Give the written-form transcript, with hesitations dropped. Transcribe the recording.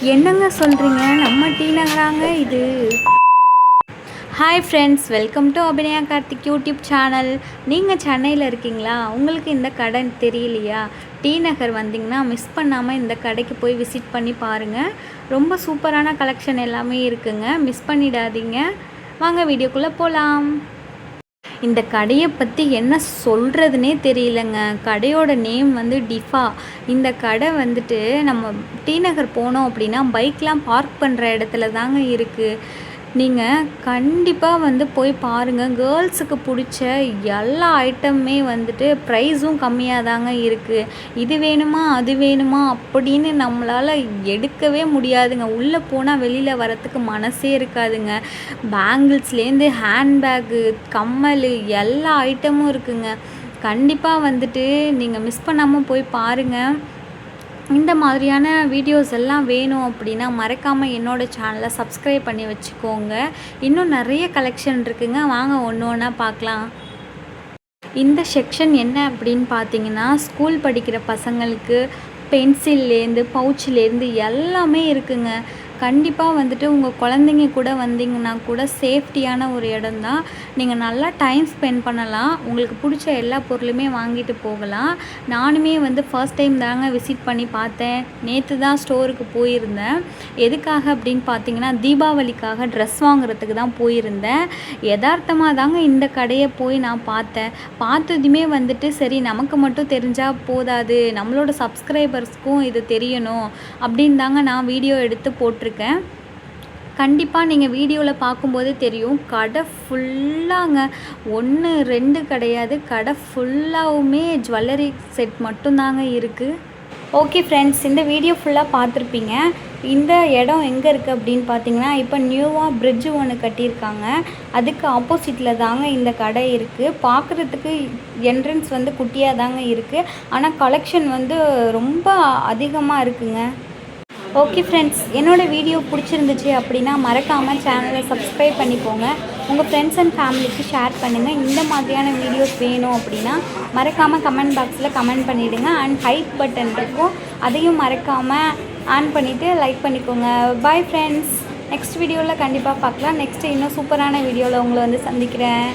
என்னங்க சொல்கிறீங்க? நம்ம டீ நகராங்க இது. Hi friends, welcome to Abhinaya Karthik YouTube channel. நீங்கள் சென்னையில் இருக்கீங்களா? உங்களுக்கு இந்த கடை தெரியலையா? டீ நகர் வந்தீங்கன்னா மிஸ் பண்ணாமல் இந்த கடைக்கு போய் விசிட் பண்ணி பாருங்கள். ரொம்ப சூப்பரான கலெக்ஷன் எல்லாமே இருக்குங்க. மிஸ் பண்ணிடாதீங்க. வாங்க வீடியோக்குள்ளே போகலாம். இந்த கடையை பற்றி என்ன சொல்கிறதுனே தெரியலங்க. கடையோட நேம் வந்து டிஃபா. இந்த கடை வந்துட்டு நம்ம டி நகர் போனோம் அப்படின்னா பைக்லாம் பார்க் பண்ணுற இடத்துல தாங்க இருக்குது. நீங்கள் கண்டிப்பாக வந்து போய் பாருங்கள். கேர்ள்ஸுக்கு பிடிச்ச எல்லா ஐட்டமுமே வந்துட்டு ப்ரைஸும் கம்மியாக தாங்க இருக்குது. இது வேணுமா அது வேணுமா அப்படின்னு நம்மளால் எடுக்கவே முடியாதுங்க. உள்ளே போனால் வெளியில் வரத்துக்கு மனசே இருக்காதுங்க. பேங்கிள்ஸ்லேருந்து ஹேண்ட்பேக்கு, கம்மல், எல்லா ஐட்டமும் இருக்குங்க. கண்டிப்பாக வந்துட்டு நீங்கள் மிஸ் பண்ணாமல் போய் பாருங்கள். இந்த மாதிரியான வீடியோஸ் எல்லாம் வேணும் அப்படின்னா மறக்காமல் என்னோடய சேனலை சப்ஸ்கிரைப் பண்ணி வச்சுக்கோங்க. இன்னும் நிறைய கலெக்ஷன் இருக்குங்க. வாங்க ஒன்று ஒன்றா பார்க்கலாம். இந்த செக்ஷன் என்ன அப்படின்னு பார்த்தீங்கன்னா, ஸ்கூல் படிக்கிற பசங்களுக்கு பென்சில்லேருந்து பவுச்சிலேருந்து எல்லாமே இருக்குங்க. கண்டிப்பாக வந்துட்டு உங்கள் குழந்தைங்க கூட வந்தீங்கன்னா கூட சேஃப்டியான ஒரு இடம் தான். நீங்கள் நல்லா டைம் ஸ்பெண்ட் பண்ணலாம். உங்களுக்கு பிடிச்ச எல்லா பொருளுமே வாங்கிட்டு போகலாம். நானுமே வந்து ஃபர்ஸ்ட் டைம் தாங்க விசிட் பண்ணி பார்த்தேன். நேற்று தான் ஸ்டோருக்கு போயிருந்தேன். எதுக்காக அப்படின்னு பார்த்தீங்கன்னா, தீபாவளிக்காக ட்ரெஸ் வாங்குறதுக்கு தான் போயிருந்தேன். யதார்த்தமாக தாங்க இந்த கடையை போய் நான் பார்த்ததுமே வந்துட்டு சரி நமக்கு மட்டும் தெரிஞ்சால் போதாது, நம்மளோட சப்ஸ்கிரைபர்ஸ்க்கும் இது தெரியணும் அப்படின்னு தாங்க நான் வீடியோ எடுத்து போட்டிருக்கேன். கண்டிப்பாக நீங்கள் வீடியோவில் பார்க்கும்போதே தெரியும். கடை ஃபுல்லாங்க, 1 2 கிடையாது. கடை ஃபுல்லாகவுமே ஜுவல்லரி செட் மட்டும்தாங்க இருக்குது. ஓகே ஃப்ரெண்ட்ஸ், இந்த வீடியோ ஃபுல்லாக பார்த்துருப்பீங்க. இந்த இடம் எங்கே இருக்குது அப்படின்னு பார்த்தீங்கன்னா, இப்போ நியூவாக பிரிட்ஜு ஒன்று கட்டியிருக்காங்க. அதுக்கு ஆப்போசிட்டில் தாங்க இந்த கடை இருக்குது. பார்க்குறதுக்கு என்ட்ரன்ஸ் வந்து குட்டியாக தாங்க இருக்குது. ஆனால் கலெக்ஷன் வந்து ரொம்ப அதிகமாக இருக்குங்க. ஓகே ஃப்ரெண்ட்ஸ், என்னோடய வீடியோ பிடிச்சிருந்துச்சு அப்படின்னா மறக்காமல் சேனலை சப்ஸ்கிரைப் பண்ணிக்கோங்க. உங்கள் ஃப்ரெண்ட்ஸ் அண்ட் ஃபேமிலிக்கு ஷேர் பண்ணுங்கள். இந்த மாதிரியான வீடியோஸ் வேணும் அப்படின்னா மறக்காமல் கமெண்ட் பாக்ஸில் கமெண்ட் பண்ணிவிடுங்க. அண்ட் ஹைப் பட்டன் இருக்கும், அதையும் மறக்காமல் ஆன் பண்ணிவிட்டு லைக் பண்ணிக்கோங்க. பாய் ஃப்ரெண்ட்ஸ், நெக்ஸ்ட் வீடியோவில் கண்டிப்பாக பார்க்கலாம். நெக்ஸ்ட்டு இன்னும் சூப்பரான வீடியோவில் உங்களை வந்து சந்திக்கிறேன்.